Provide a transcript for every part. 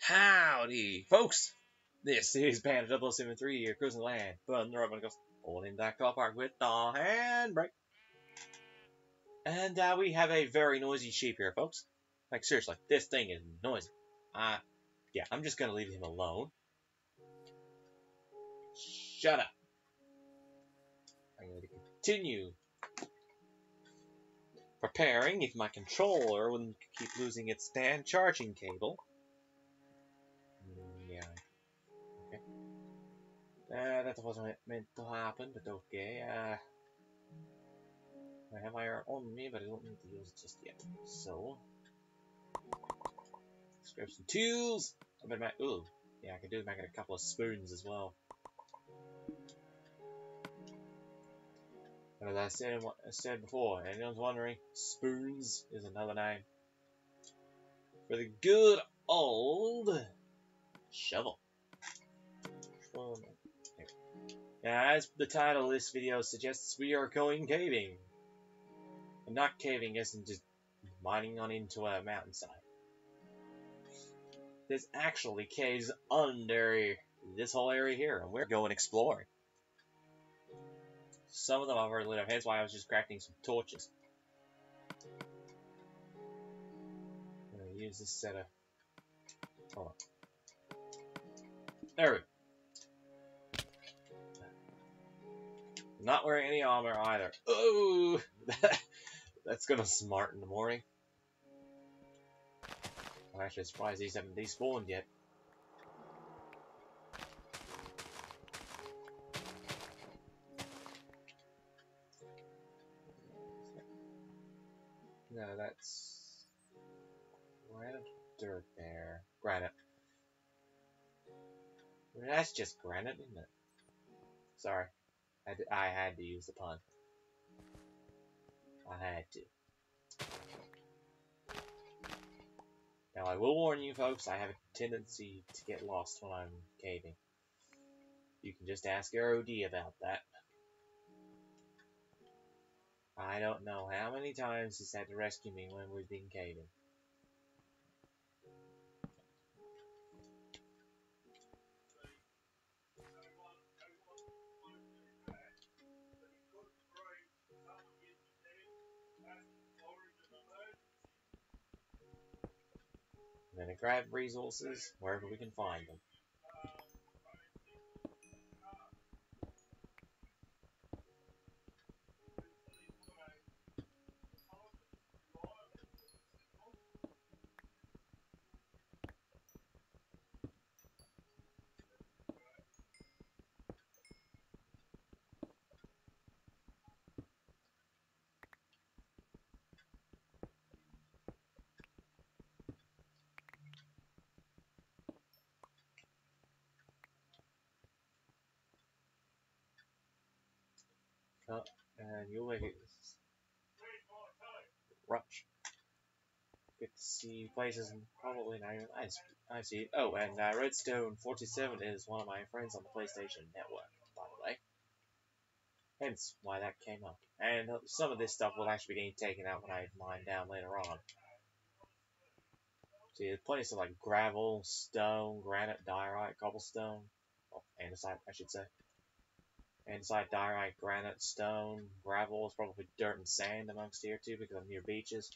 Howdy, folks! This is Panda 073 here, cruising the land, but the road goes pulling in that car park with the handbrake. And we have a very noisy sheep here, folks. Like, seriously, this thing is noisy. Yeah, I'm just gonna leave him alone. Shut up. I'm going to continue preparing if my controller wouldn't keep losing its stand charging cable. Yeah. Okay. That wasn't meant to happen, but okay. I have iron on me, but I don't need to use it just yet. So, let's grab some tools. I bet ooh, yeah, I could do make it a couple of spoons as well. And as I said before, anyone's wondering, spoons is another name for the good old shovel. Now, as the title of this video suggests, we are going caving. And not caving isn't just mining on into a mountainside. There's actually caves under this whole area here, and we're going exploring. Some of them I've already lit up, hence why I was just crafting some torches. I'm going to use this set of... Hold on. There we go. I'm not wearing any armor either. Oh! That's gonna smart in the morning. I'm actually surprised these haven't despawned yet. No, that's granite dirt there. Granite. I mean, that's just granite, isn't it? Sorry. I had to use the pun. I had to. Now, I will warn you folks, I have a tendency to get lost when I'm caving. You can just ask ROD about that. I don't know how many times he's had to rescue me when we've been caving. I'm gonna grab resources wherever we can find them. And you'll make it rush. Get to see places and probably not even I see it. Oh, and Redstone 47 is one of my friends on the PlayStation Network, by the way. Hence why that came up. And some of this stuff will actually be getting taken out when I mine down later on. See, there's plenty of stuff like gravel, stone, granite, diorite, cobblestone. Well, andesite, I should say. Andesite, diorite, granite, stone, gravel is probably dirt and sand amongst here too because I'm near beaches.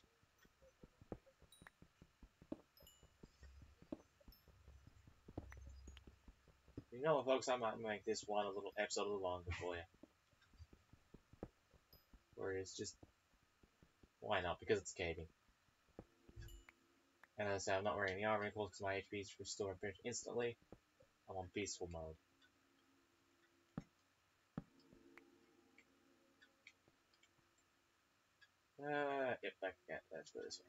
You know what, folks, I might make this one a little episode a little longer for you. Where it's just, why not? Because it's caving. And as I said, I'm not wearing any armor because my HP is restored instantly. I'm on peaceful mode. Yep, let's go this way.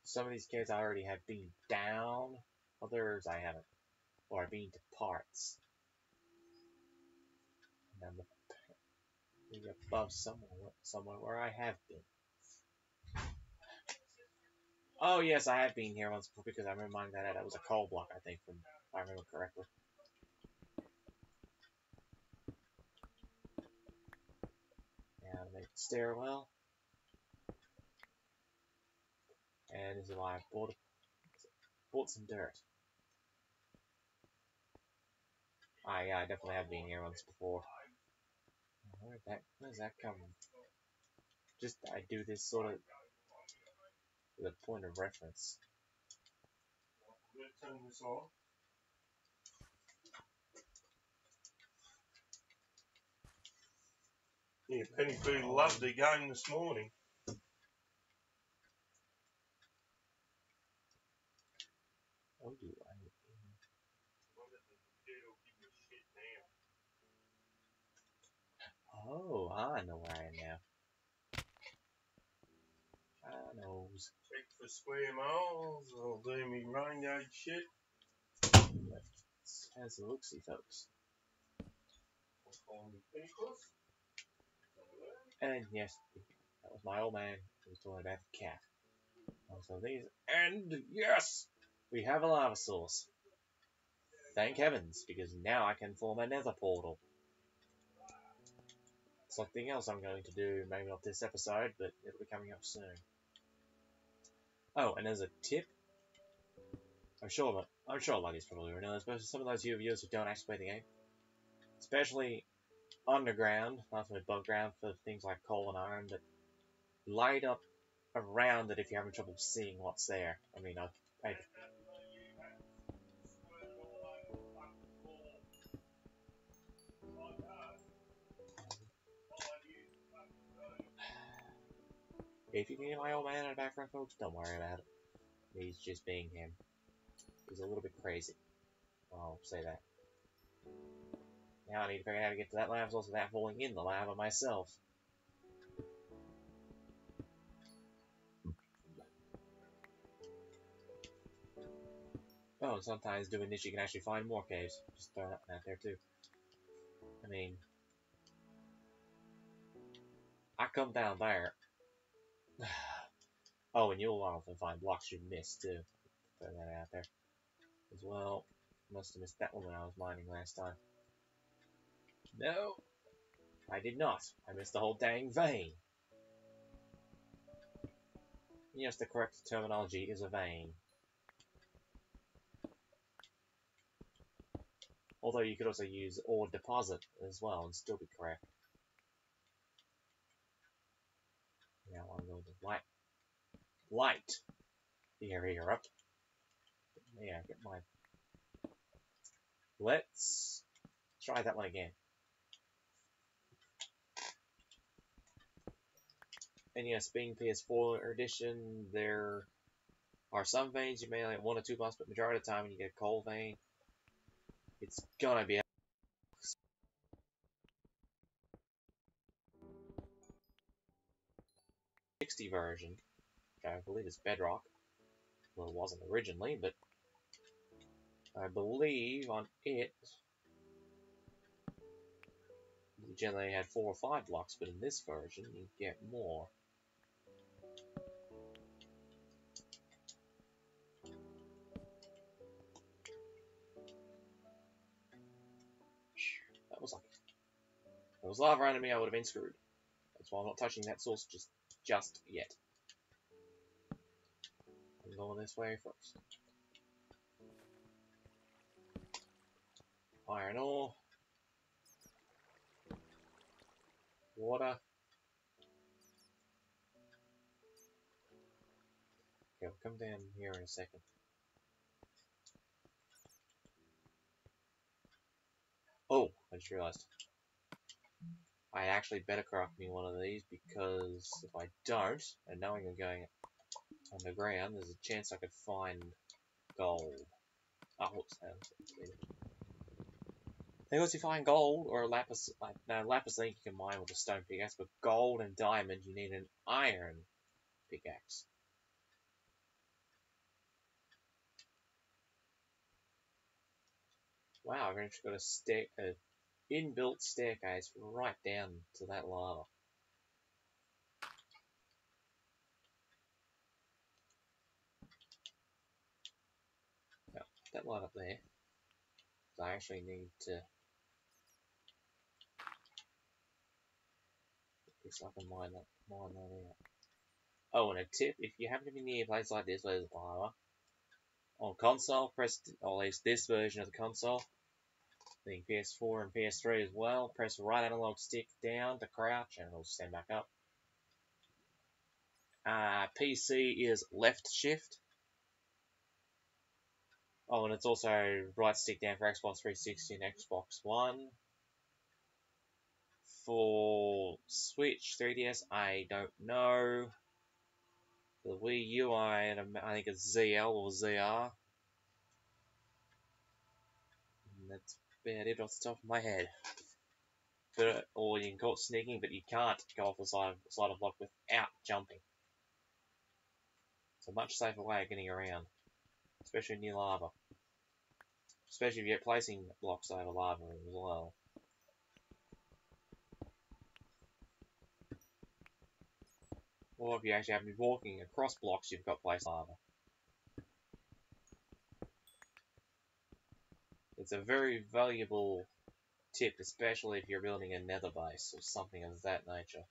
Some of these caves I already have been down, others I haven't. Or I've been to parts. And I'm above somewhere where I have been. Oh yes, I have been here once before because I remember that was a coal block, I think, if I remember correctly. And make the stairwell. And this is why I bought bought some dirt. Yeah, I definitely have been here once before. Where's that come from? Just, I do this sort of with a point of reference. Yeah, Penny Pooh loved the game this morning. Oh, do I? Oh, I know where I am now. I knows. Check for square miles or do me renegade shit. Let's have some look-see, folks. And yes, that was my old man who was talking about the cat. Also these, and yes, we have a lava source. Thank heavens, because now I can form a nether portal. Something else I'm going to do, maybe not this episode, but it'll be coming up soon. Oh, and as a tip, I'm sure Lucky's probably already knows, but some of those viewers who don't actually play the game, especially underground, not from above ground for things like coal and iron, but light up around it if you're having trouble seeing what's there. I mean, if you can hear my old man in the background, folks, don't worry about it. He's just being him. He's a little bit crazy. I'll say that. Now I need to figure out how to get to that lava source without falling in the lava myself. Oh, and sometimes doing this you can actually find more caves. Just throw that out there too. I mean, I come down there. Oh, and you'll often find blocks you missed too. Throw that out there. As well. Must have missed that one when I was mining last time. No, I did not. I missed the whole dang vein. Yes, the correct terminology is a vein. Although you could also use ore deposit as well and still be correct. Now I'm going to light the area up. Yeah, get my. Let's try that one again. And yes, being PS4 edition, there are some veins you may only have 1 or 2 bumps, but majority of the time when you get a coal vein, it's gonna be a 60 version, which I believe is Bedrock. Well, it wasn't originally, but I believe on it, you generally had 4 or 5 blocks, but in this version, you get more. That was like, if it was lava under me, I would have been screwed. That's why I'm not touching that source just yet. I'm going this way first. Iron ore. Water. Okay, we'll come down here in a second. Oh, I just realized. I actually better craft me one of these because if I don't, and knowing I'm going underground, there's a chance I could find gold. Oh, whoops. Because you find gold or a lapis, lapis zinc you can mine with a stone pickaxe, but gold and diamond you need an iron pickaxe. Wow, I've actually got a inbuilt staircase right down to that lava. Now, that light up there. I actually need to. Looks like I can mine that out. Oh, and a tip: if you happen to be near a place like this where there's lava, On console, press, or at least this version of the console, I think PS4 and PS3 as well, press the right analog stick down to crouch and it'll stand back up. PC is left shift. Oh, and it's also right stick down for Xbox 360 and Xbox One. For Switch, 3DS, I don't know. The Wii U, I think it's ZL or ZR. And that's about it off the top of my head. But, or you can call it sneaking, but you can't go off the side of block without jumping. It's a much safer way of getting around, especially near lava. Especially if you're placing blocks over lava as well. Or if you actually have to be walking across blocks you've got placed lava. It's a very valuable tip, especially if you're building a nether base or something of that nature.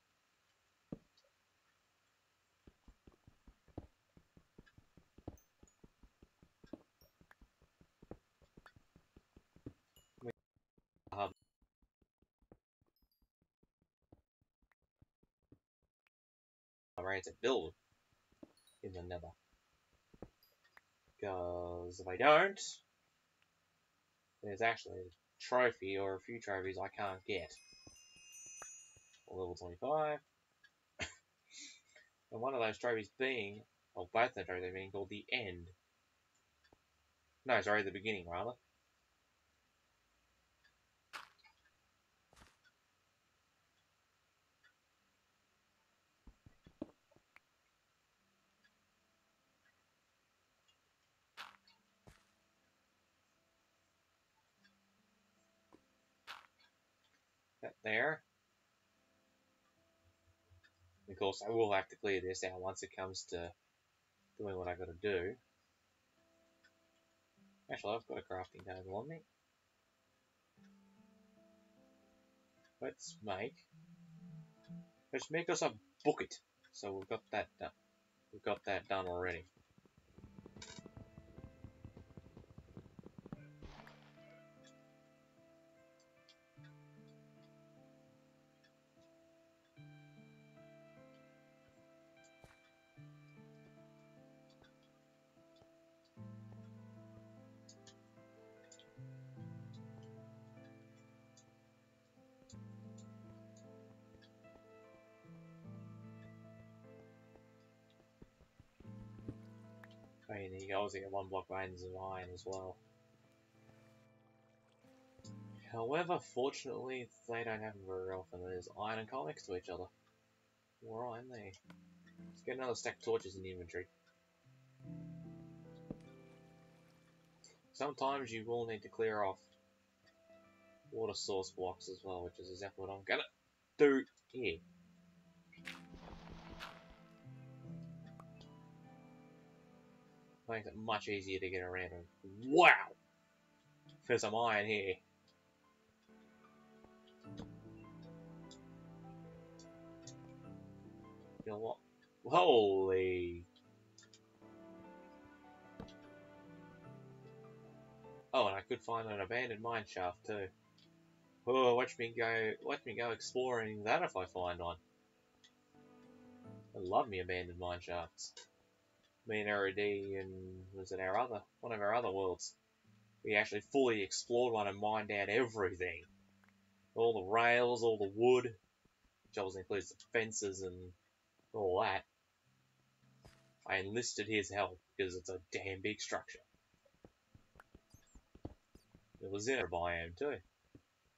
I'm ready to build in the nether. Because if I don't, there's actually a trophy or a few trophies I can't get. Level 25. And one of those trophies being, or both the trophies being called the end. No, sorry, the beginning rather. That there. Of course, I will have to clear this out once it comes to doing what I gotta do. Actually, I've got a crafting table on me. Let's make us a bucket. So we've got that done. We've got that done already. Okay, and you can also get 1 block veins of iron as well. However, fortunately, they don't happen very often. There's iron and coal next to each other. Alright, there. Let's get another stack of torches in the inventory. Sometimes you will need to clear off water source blocks as well, which is exactly what I'm gonna do here. Makes it much easier to get around. Wow! There's some iron here. You know what? Holy! Oh, and I could find an abandoned mine shaft too. Oh, watch me go exploring that if I find one. I love me abandoned mine shafts. Me and R.D. and was it one of our other worlds? We actually fully explored one and mined out everything. All the rails, all the wood, which obviously includes the fences and all that. I enlisted his help because it's a damn big structure. It was in a biome too,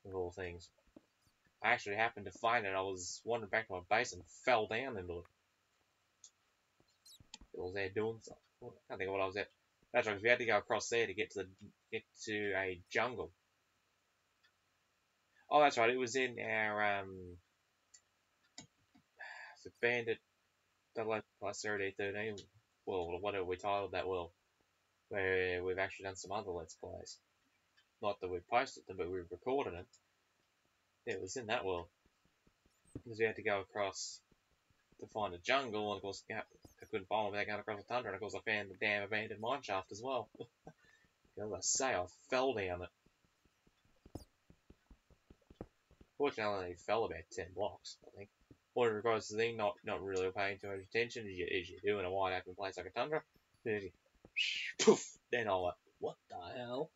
of all things. I actually happened to find it. I was wandering back to my base and fell down into it. I was there doing something. I can't think of what I was at. That's right, we had to go across there to get to a jungle. Oh, that's right. It was in our the Bandit Saturday 13 world, or whatever we titled that world, where we've actually done some other Let's Plays. Not that we've posted them, but we've recorded them. Yeah, it was in that world. Because we had to go across to find a jungle, and of course couldn't follow me back out across the tundra, and of course I found the damn abandoned mine shaft as well. As I say, I fell down it. Fortunately, I fell about 10 blocks, I think. What regards to the thing, not really paying too much attention as you do in a wide open place like a tundra. Poof! Then I went, what the hell?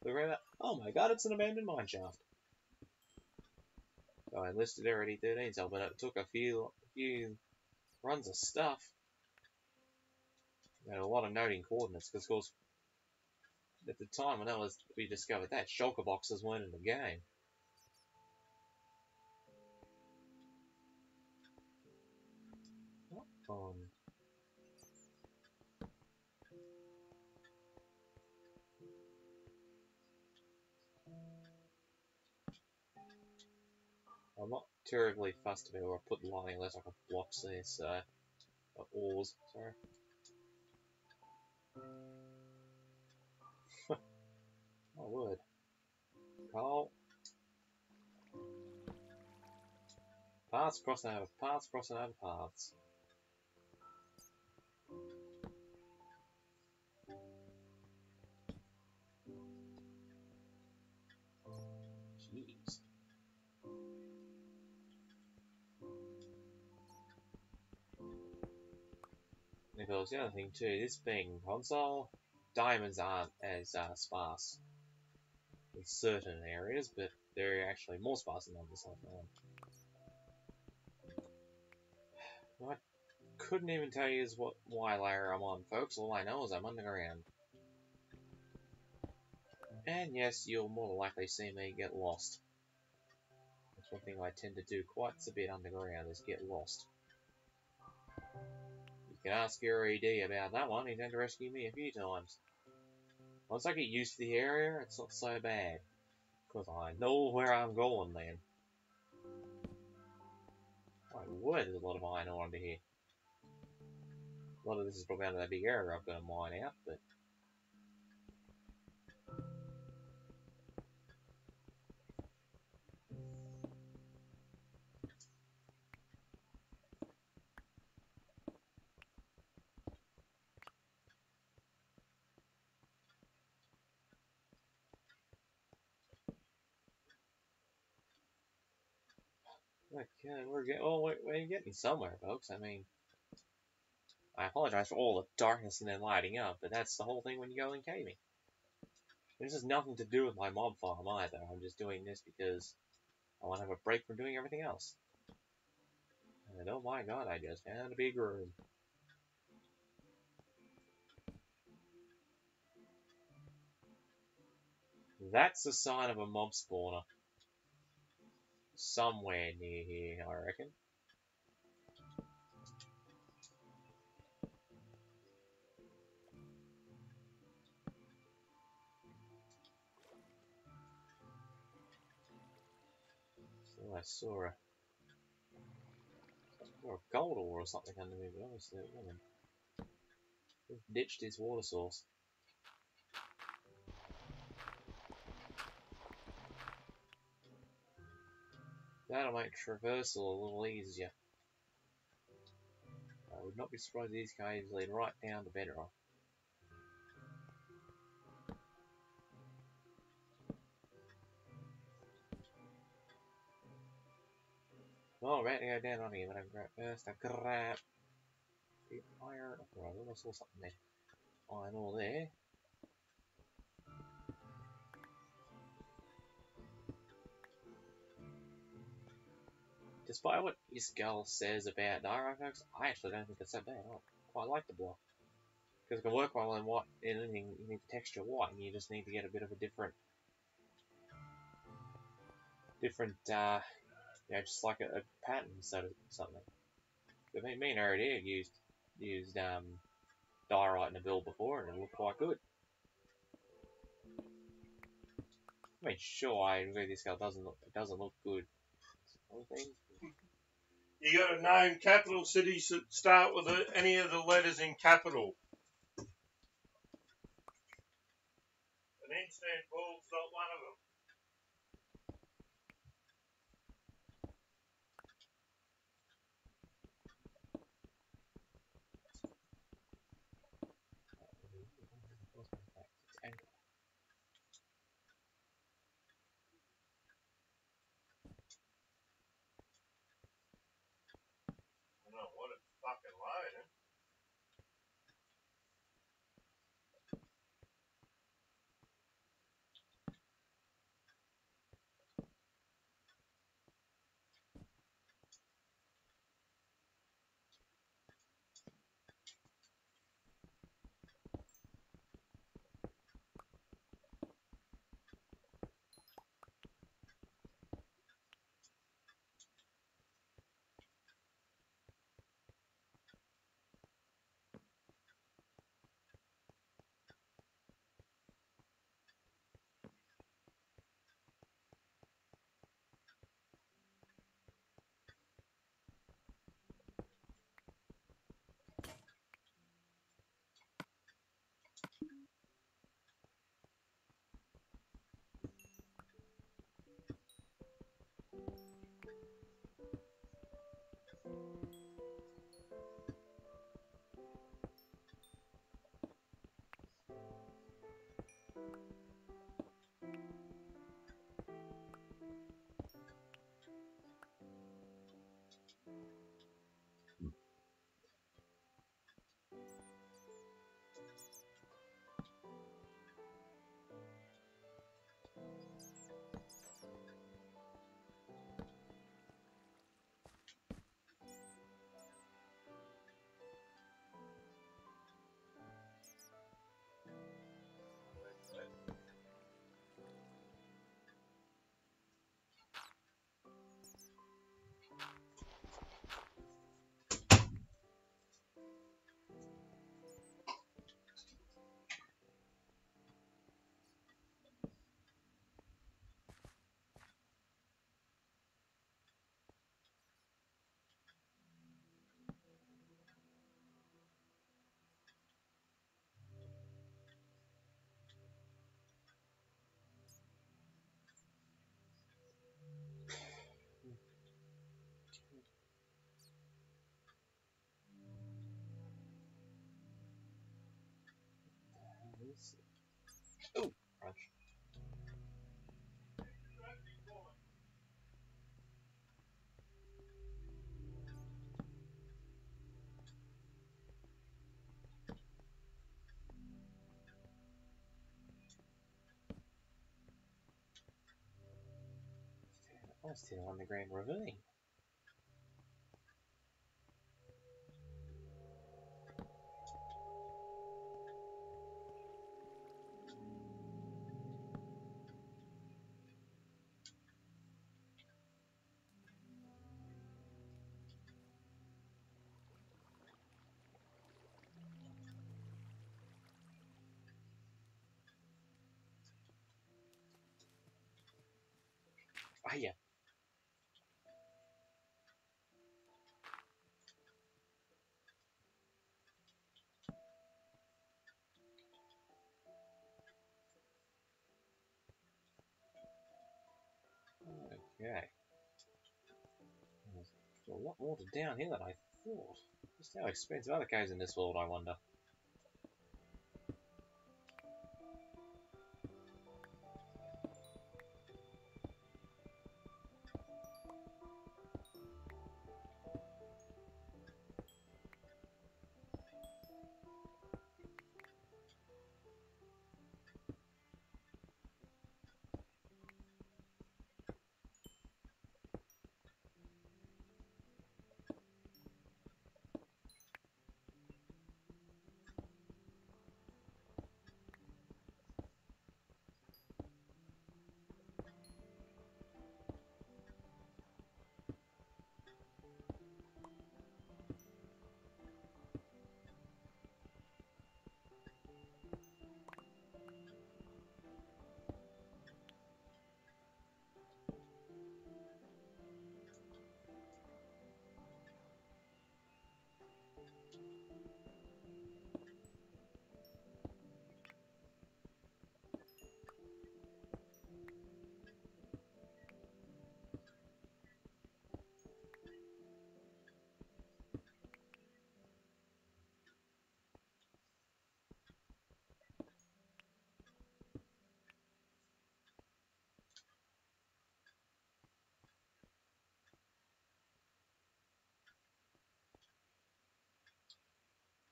Look at that. Oh my god, it's an abandoned mine shaft. So I enlisted already 13, so but it took a few runs of stuff. And a lot of noting coordinates, because of course, at the time when we discovered that, shulker boxes weren't in the game. I'm not terribly fussed about where I put the lining unless I can blocks there, so ores, sorry. My word. Coal. Paths crossing over paths, crossing over paths. Jeez. Because the other thing too, this being console, diamonds aren't as sparse in certain areas, but they're actually more sparse than others. I couldn't even tell you why layer I'm on, folks. All I know is I'm underground. And yes, you'll more than likely see me get lost. That's one thing I tend to do quite a bit underground, is get lost. You can ask your ED about that one, he's had to rescue me a few times. Once I get used to the area, it's not so bad. Because I know where I'm going then. My word, there's a lot of iron ore under here. A lot of this is probably out of that big area I've got to mine out, but... Okay, we're getting somewhere, folks. I mean, I apologize for all the darkness and then lighting up, but that's the whole thing when you go in caving. This has nothing to do with my mob farm either. I'm just doing this because I want to have a break from doing everything else. And oh my god, I just found a big room. That's the sign of a mob spawner. Somewhere near here, I reckon. So I saw a gold ore or something under me, but obviously it wasn't. We've ditched his water source. That'll make traversal a little easier. I would not be surprised if these caves lead right down to bedrock. Well, I'm about to go down on here, but I'm first I grab the iron. Oh, I thought I saw something there. Iron ore there. Despite what your skull says about diorite, folks, I actually don't think it's that bad. I quite like the block. Because it can work well in white, in anything you need the texture white, and you just need to get a bit of a different, just like a pattern instead of something. But me and already used diorite in a build before, and it looked quite good. I mean, sure, I agree this guy doesn't look good. You got to name capital cities that start with any of the letters in capital. And Istanbul's not one of them. Let's see. Ooh, crunch. I'm still on the Grand Ravine. Ah, yeah. Okay. There's a lot more to down here than I thought. Just how expensive other caves in this world, I wonder.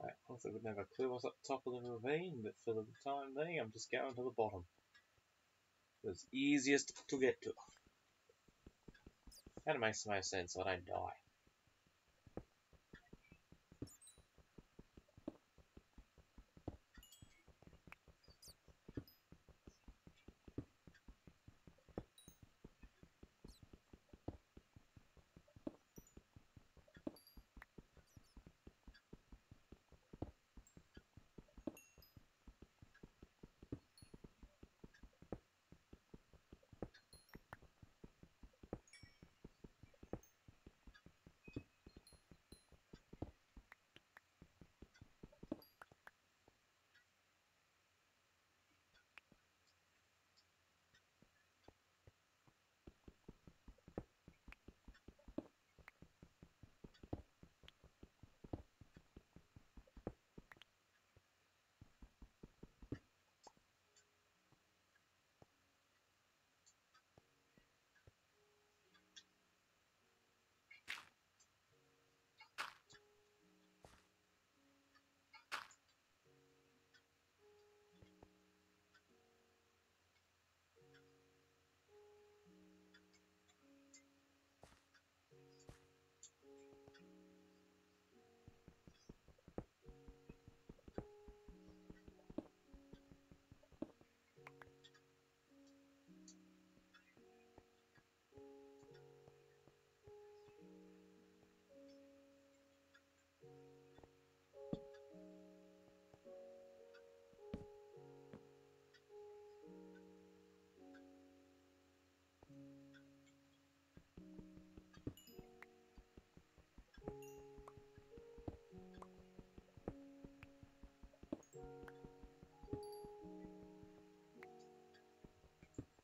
I also wouldn't have a clue what's up the top of the ravine, but for the time being, I'm just going to the bottom. It's easiest to get to. That makes the most sense so I don't die.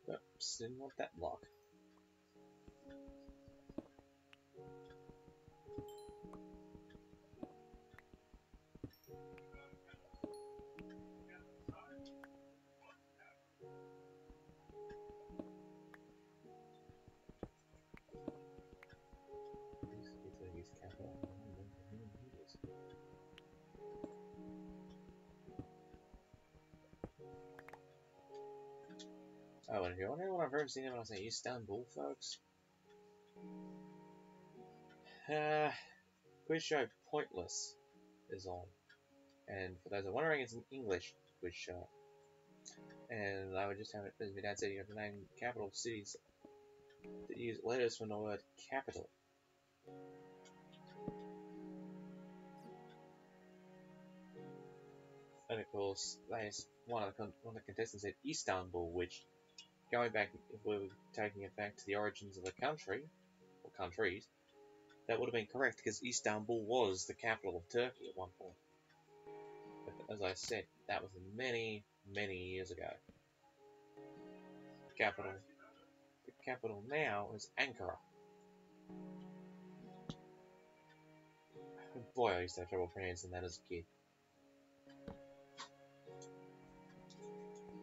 Oops, didn't want that block. Oh, and if you're wondering what I've heard seen when I say Istanbul, folks, quiz show Pointless is on. And for those who are wondering, it's an English quiz show. And I would just have it, as my dad said, you have to name capital cities that use letters from the word capital. And of course, one of the contestants said Istanbul, which, going back, if we were taking it back to the origins of the country, or countries, that would have been correct, because Istanbul was the capital of Turkey at one point. But as I said, that was many, many years ago. The capital now is Ankara. Boy, I used to have trouble pronouncing that as a kid.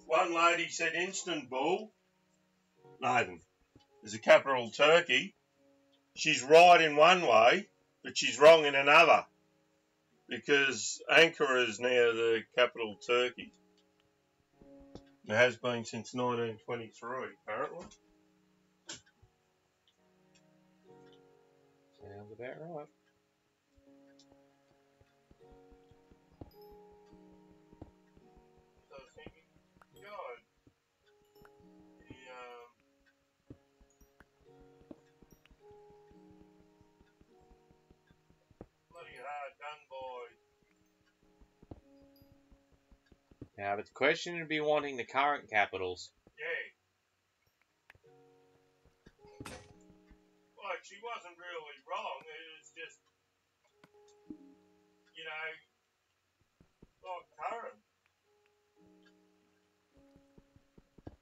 One lady said Istanbul, Nathan, is the capital of Turkey. She's right in one way, but she's wrong in another, because Ankara is now the capital of Turkey. It has been since 1923, apparently. Sounds about right. So I was thinking, God, the bloody hard done by. Now, but the question would be wanting the current capitals. Yeah. Like, she wasn't really wrong. It was just, you know, like current.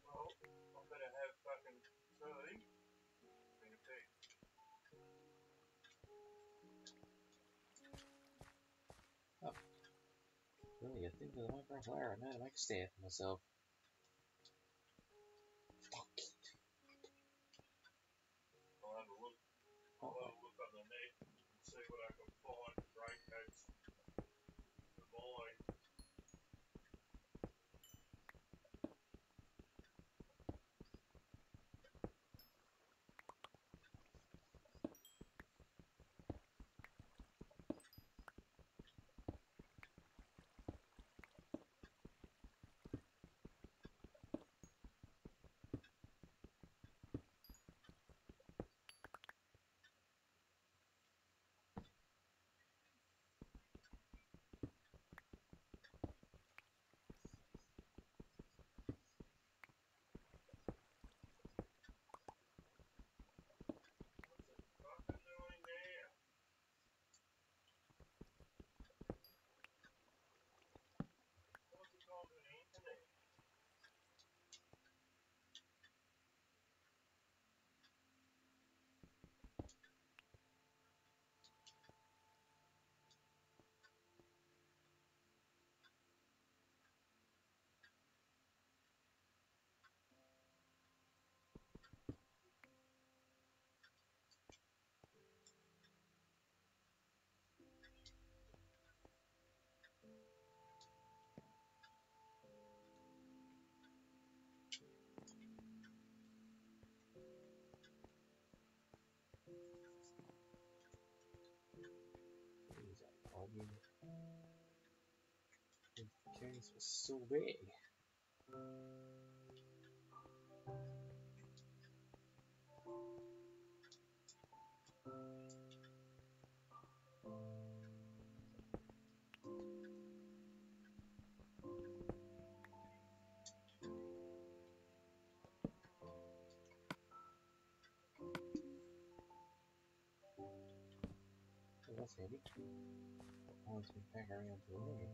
Well, I better have fucking tea. In a bit. Oh, really, I think the Minecraft layer, I know to make a stand for myself. Fuck it. I'll have a look. I'll have a look on the net and see what I can find for raincoats for mine. What's it fucking doing now? What's it gone to the internet? Jeez, that volume. The case was so big. Oh, that's handy. Oh, it's been back around to the ring.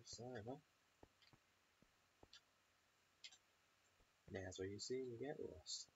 So, huh? Now's where you see me get lost.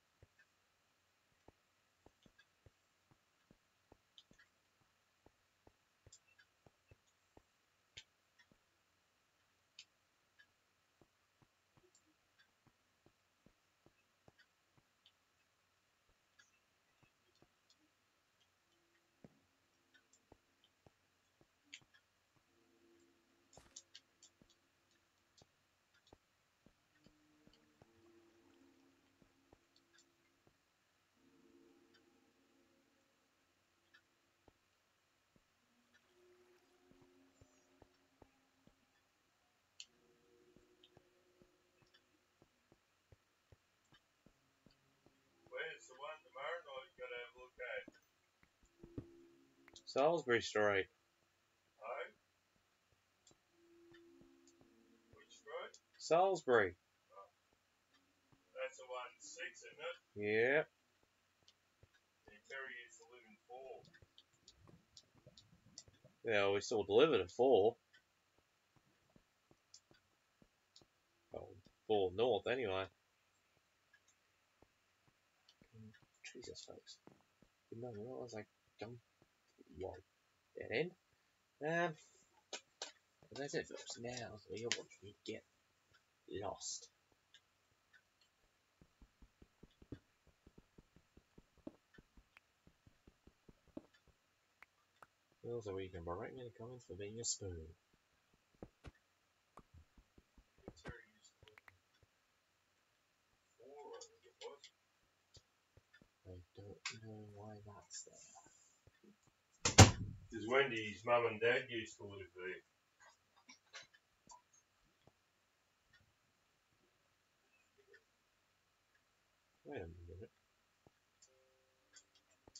Where's the one tomorrow night you gotta have a look at? Salisbury Street. Oh? Which street? Salisbury. Oh, that's the 1-6, isn't it? Yeah. Yeah, Terry used to live in 4. Yeah, we still delivered at 4. Oh, 4 north anyway. Jesus, folks. Did not realize I jumped. Whoa. Dead end. As I said, folks, now's where you're watching me get lost. Also, where you can berate me in the comments for being a spoon. Yeah, Terry used to live in 4, I think it was. I don't know why that's there. Because Wendy's mum and dad used to live there. Wait a minute.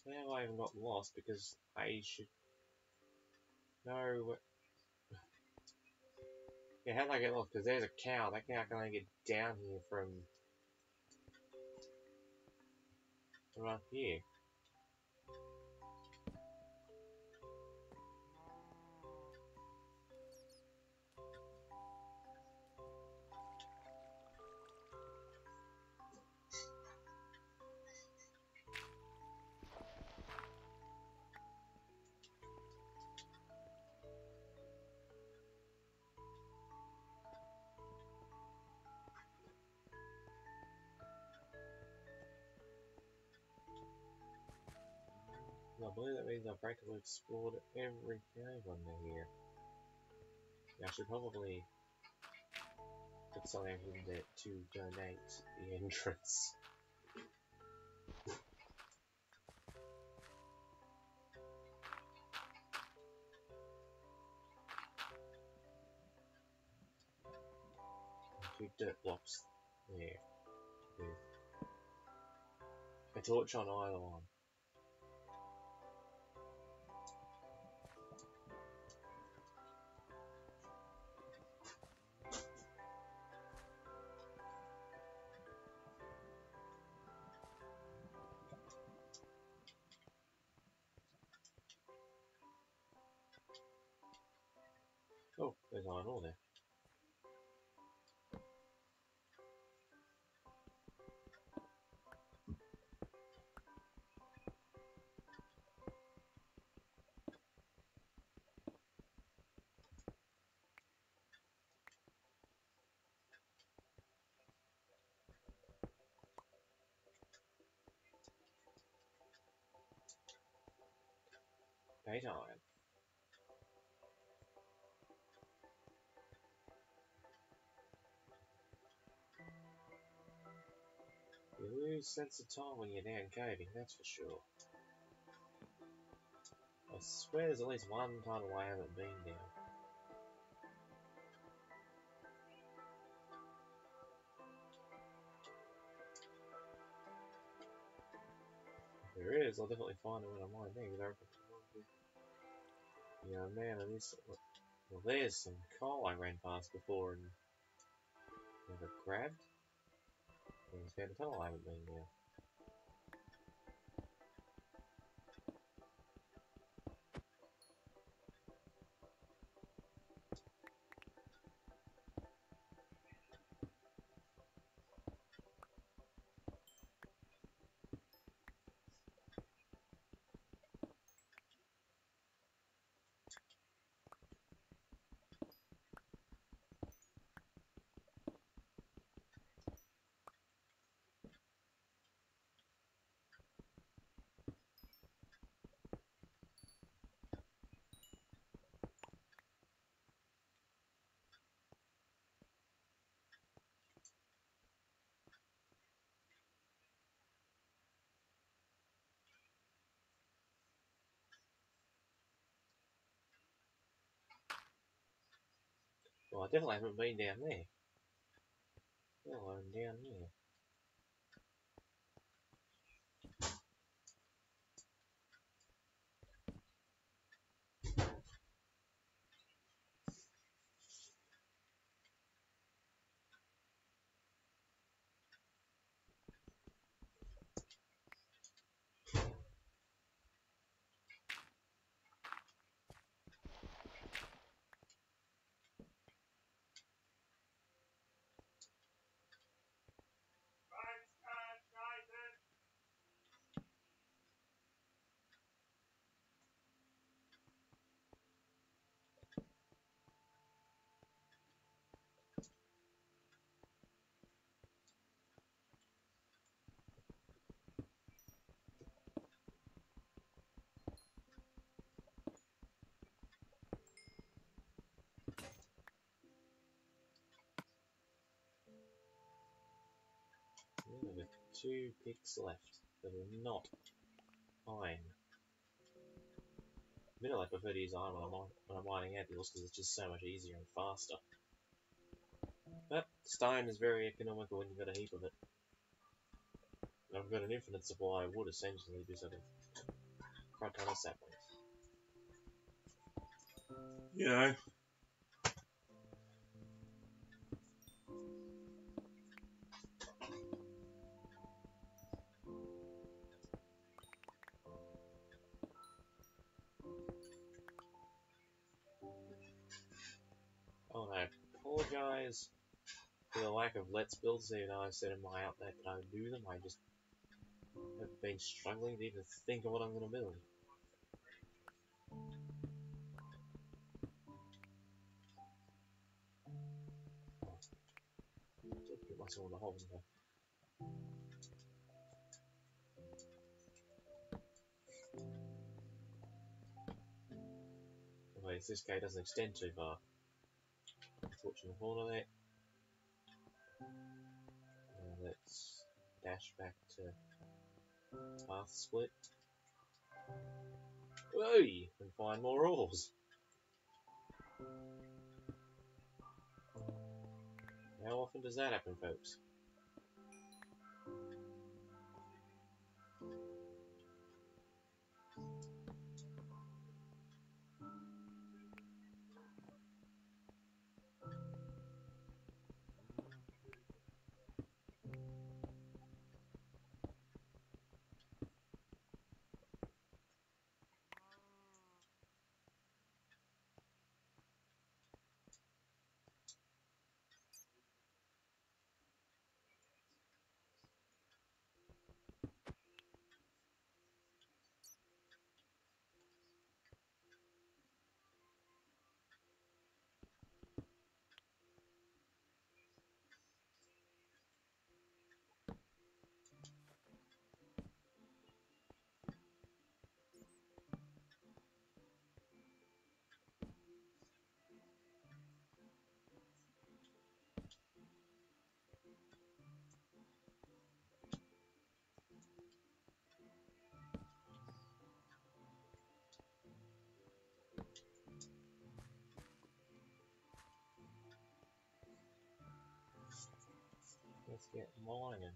How have I even got lost? Because I should know what. Yeah, how did I get lost? Because there's a cow. That cow can only get down here from right here. I believe that means I've practically explored every cave under here. I should probably put something in there to donate the entrance. Two dirt blocks there with a torch on either one. Oh, there's iron ore there. Bait iron. You lose sense of time when you're down caving, that's for sure. I swear there's at least one tunnel I haven't been down. If there is, I'll definitely find it when I'm lying there, because I reckon you know, man, it is. Well, there's some coal I ran past before and never grabbed. And it's found a tunnel I haven't been down. Well, I definitely haven't been down there. Let alone down here. There are 2 picks left that are not iron. Admittedly, I prefer to use iron when I'm mining apples because it's just so much easier and faster. But stone is very economical when you've got a heap of it. And I've got an infinite supply of wood essentially because I've a crap ton of saplings. You know, Oh, and I apologise for the lack of let's builds, even though I said in my outlet that I would do them. I just have been struggling to even think of what I'm going to build. Just put myself in the hole. Anyways, this guy doesn't extend too far. Unfortunately for that. Let's dash back to path split. Hey! And find more ores. How often does that happen, folks? Let's get mining.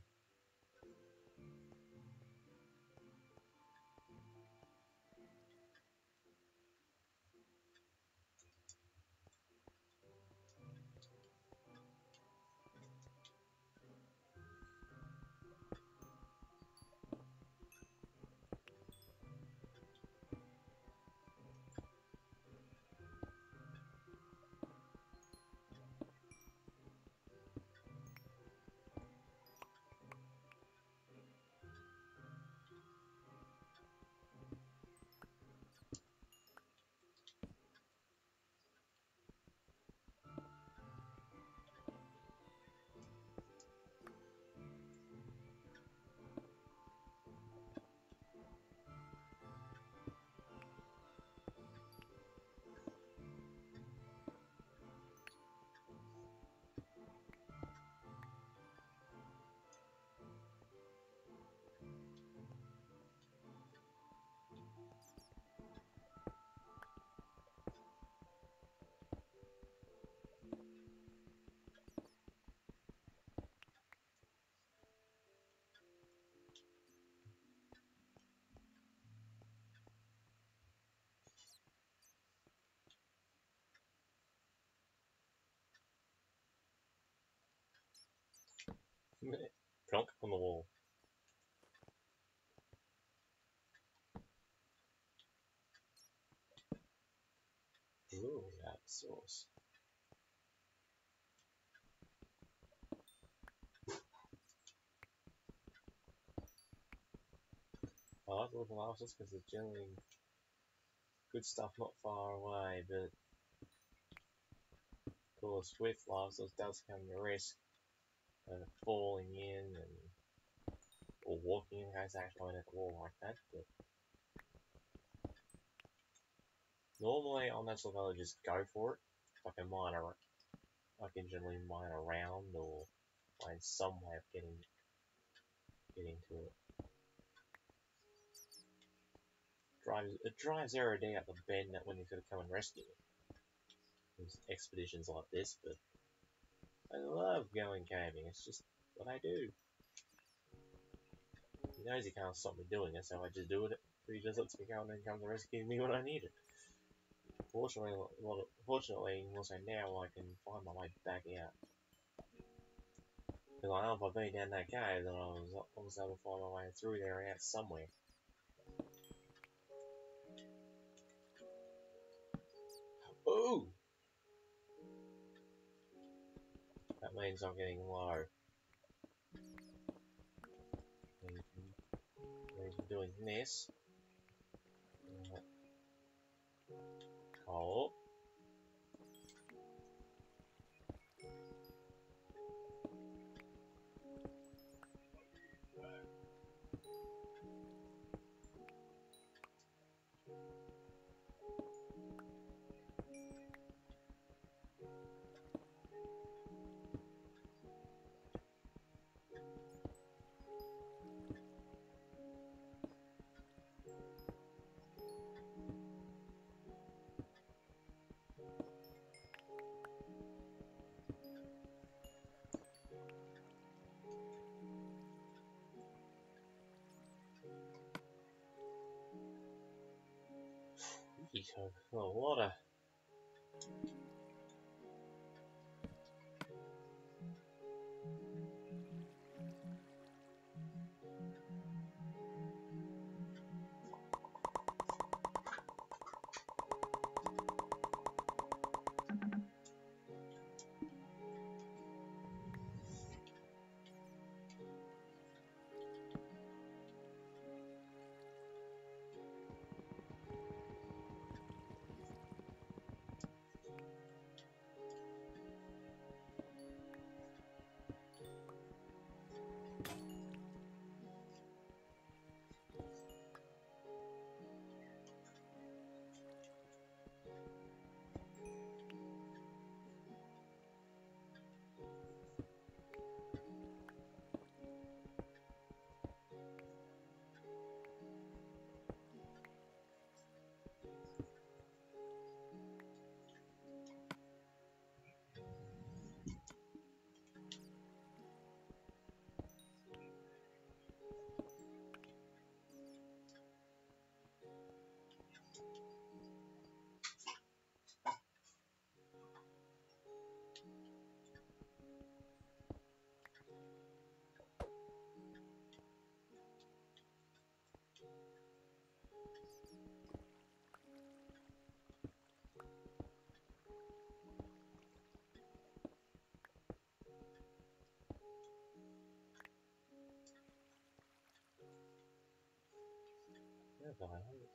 Plonk on the wall. Ooh, that's sauce. I like the little houses because there's generally good stuff not far away, but of course with lasers does come the risk of falling in and or walking in case I actually hit the wall like that, but normally on that sort of level, just go for it. If I can mine around, I can generally mine around or find some way of getting to it. It drives every day out the bend that when you could have come and rescue me. There's expeditions like this, but I love going caving. It's just what I do. He knows he can't stop me doing it, so I just do it. He just lets me go and then come to rescue me when I need it. Fortunately, also now I can find my way back out. Because I know if I've been down that cave, then I was able to find my way through there and out somewhere. Ooh! That means I'm getting low. Means I'm doing this. Coal. A lot of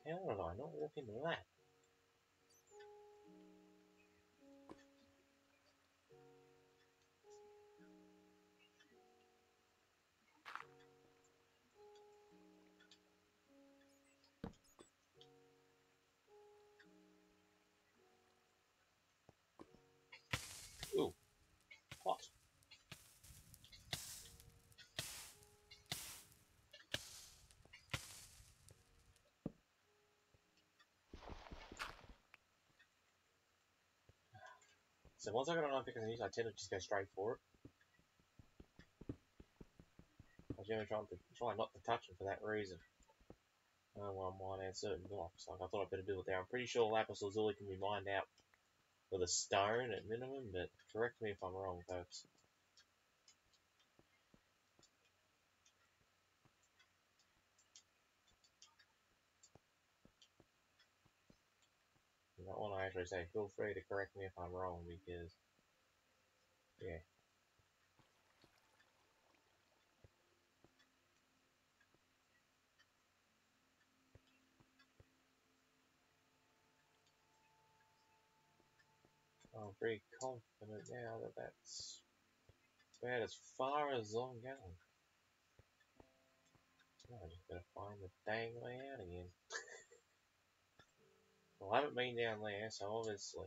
how did I not walk into that? Ooh, hot. So once I got an pick and use, I tend to just go straight for it. I was generally try not to touch it for that reason. Well, I mine out certain blocks. Like I thought I'd better do it there. I'm pretty sure lapis lazuli can be mined out with a stone at minimum, but correct me if I'm wrong, folks. actually say, feel free to correct me if I'm wrong, because, yeah. I'm pretty confident now that that's about as far as I'm going. Oh, I just gotta find the dang way out again. Well, I haven't been down there, so obviously.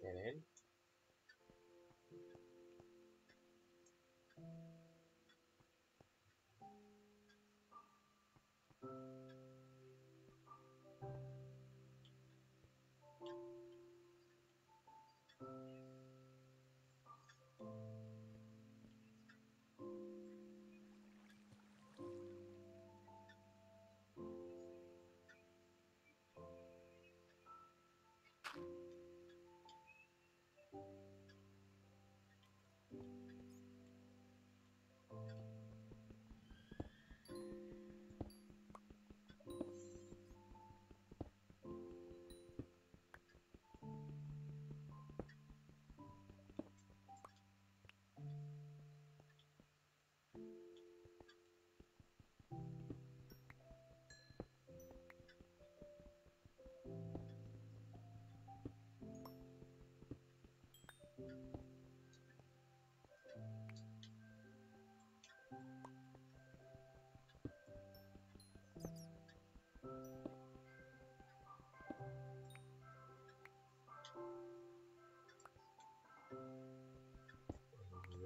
Get in.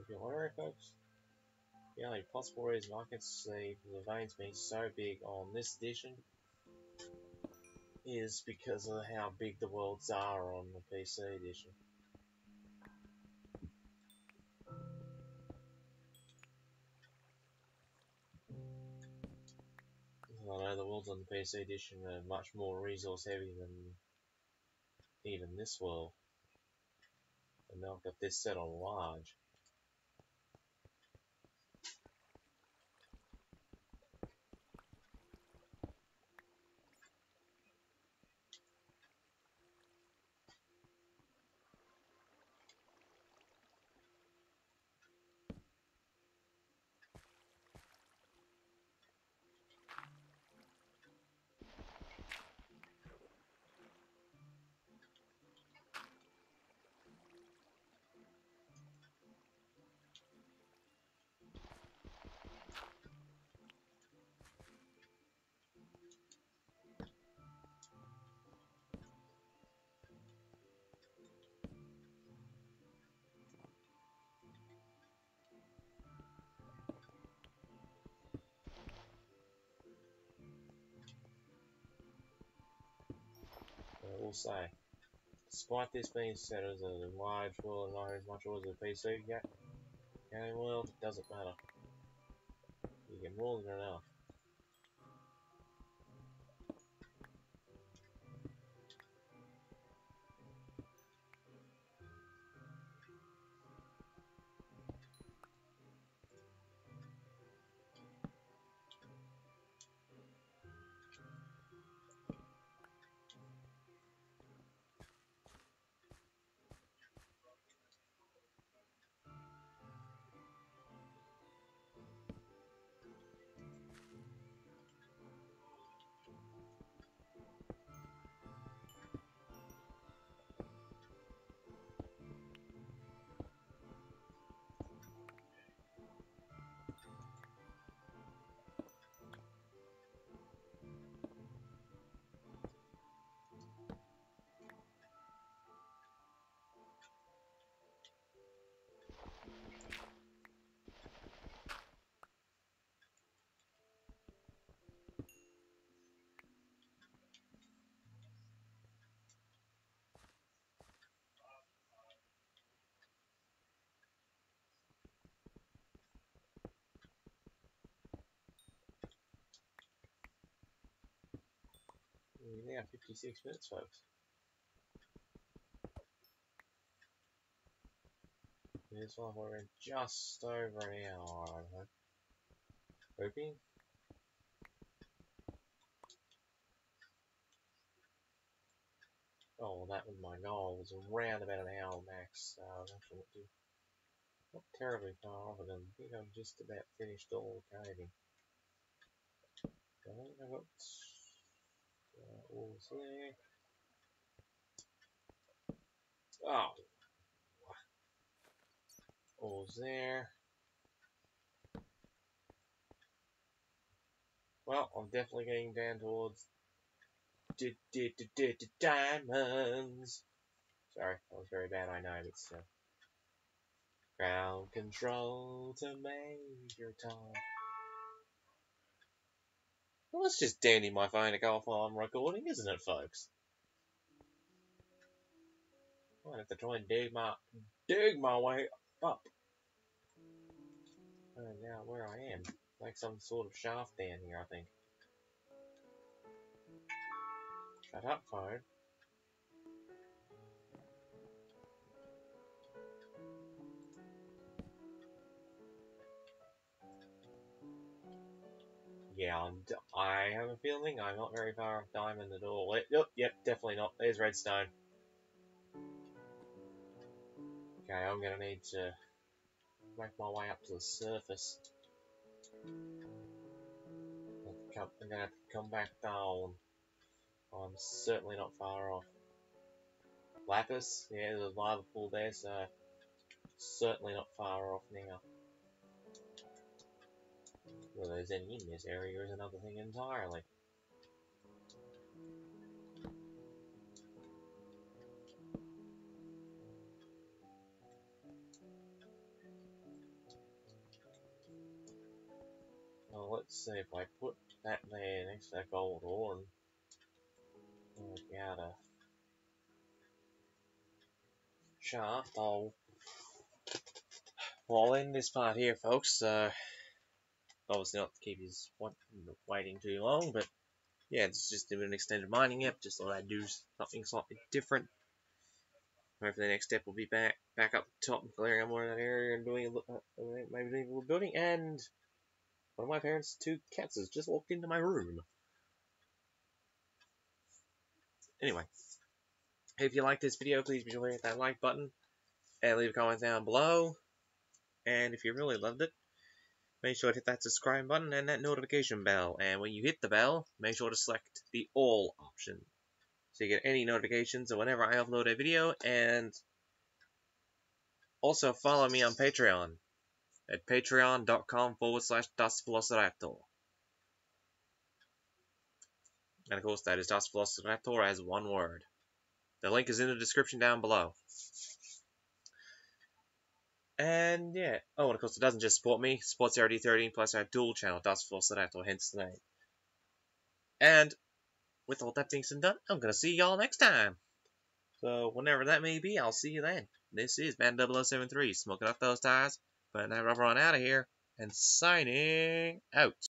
If you're wondering, folks, the only possible reason I can see the veins being so big on this edition is because of how big the worlds are on the PC edition. I know the worlds on the PC edition are much more resource heavy than even this world, and now I've got this set on large. I will say, despite this being set as a large world and not as much as a PC game world, it doesn't matter. You get more than enough. We're now 56 minutes, folks. this one we're in just over an hour, I'm hoping. Oh, that was my goal. It was around about an hour max. Actually not terribly far off of them. I think I'm just about finished all the caving. I think I've got all there. Oh, all's there. Well, I'm definitely getting down towards diamonds. Sorry, that was very bad, I know, but still. Ground control to Major Tom. Well, it's just dandy my phone to go off while I'm recording, isn't it, folks? I have to try and dig my way up. Oh, now where I am. Like some sort of shaft down here, I think. Shut up, phone. Yeah, I have a feeling I'm not very far off diamond at all. Yep, definitely not. There's redstone. Okay, I'm gonna need to make my way up to the surface. I'm gonna have to come back down. I'm certainly not far off. Lapis, yeah, there's a lava pool there, so certainly not far off now. Whether there's any in this area is another thing entirely. Well, let's see if I put that there next to that gold ore and work out a shaft. I'll end this part here, folks. Obviously not to keep you waiting too long, but yeah, it's just an extended mining app. Just thought I'd do something slightly different. Hopefully the next step will be back up the top and clearing out more of that area and doing maybe doing a little building. And one of my parents' two cats has just walked into my room. Anyway, if you like this video, please be sure to hit that like button and leave a comment down below. And if you really loved it, make sure to hit that subscribe button and that notification bell. And when you hit the bell, make sure to select the all option, so you get any notifications of whenever I upload a video. And also follow me on Patreon at patreon.com/DustVelociraptor. And of course, that is DustVelociraptor as one word. The link is in the description down below. And yeah, oh, and of course, it doesn't just support me, it supports RD13 plus our dual channel, DustVelociraptor, hence the name. And with all that being said and done, I'm gonna see y'all next time. So, whenever that may be, I'll see you then. This is Man0073, smoking up those tires, putting that rubber on out of here, and signing out.